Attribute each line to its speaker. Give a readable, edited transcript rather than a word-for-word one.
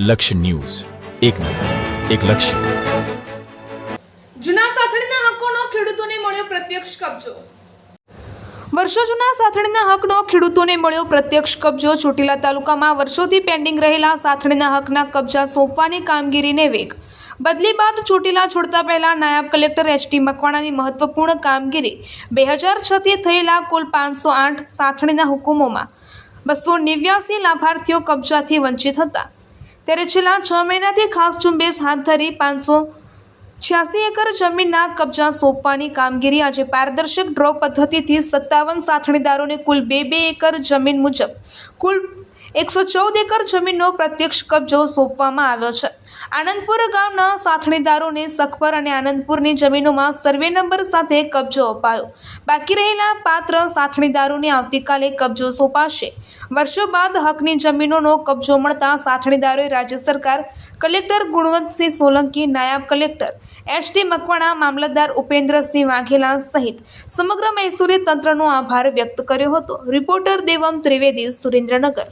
Speaker 1: લક્ષ્ય ન્યૂઝ, એક નજર, એક લક્ષ્ય.
Speaker 2: જૂના સાથળીના હકોનો ખેડૂતોને મળ્યો પ્રત્યક્ષ કબજો.
Speaker 3: વર્ષો જૂના સાથળીના હકનો ખેડૂતોને મળ્યો પ્રત્યક્ષ કબજો. ચોટીલા તાલુકામાં વર્ષોથી પેન્ડિંગ રહેલા સાથળીના હકના કબજા સોંપવાની કામગીરીને વેગ. બદલી બાદ ચોટીલા છોડતા પહેલા નાયબ કલેક્ટર એચ.ટી. મકવાણાની મહત્વપૂર્ણ કામગીરી 2006થી થયેલા કુલ 508 સાથળીના હુકમોમાં 289 લાભાર્થીઓ કબજાથી વંચિત હતા. ત્યારે છેલ્લા 6 મહિનાથી ખાસ ઝુંબેશ હાથ ધરી 586 એકર જમીનના કબજા સોંપવાની કામગીરી આજે પારદર્શક ડ્રો પદ્ધતિથી 57 સાથણીદારોને કુલ 2 એકર જમીન મુજબ કુલ 114 એકર જમીનનો પ્રત્યક્ષ કબજો સોંપવામાં આવ્યો છે. આનંદપુર ગામના સાથણીદારોને સખપર અને આનંદપુરની જમીનોમાં સર્વે નંબર સાથે કબજો અપાયો. બાકી રહેલા પાત્ર સાથણીદારોને આવતીકાલે કબજો સોંપાશે. વર્ષો બાદ હકની જમીનોનો કબજો મળતા સાથણીદારોએ રાજ્ય સરકાર, કલેક્ટર ગુણવંતસિંહ સોલંકી, નાયબ કલેક્ટર એચ.ટી. મકવાણા, મામલતદાર ઉપેન્દ્રસિંહ વાઘેલા સહિત સમગ્ર મહેસૂલી તંત્રનો આભાર વ્યક્ત કર્યો હતો. રિપોર્ટર દેવમ ત્રિવેદી, સુરેન્દ્રનગર.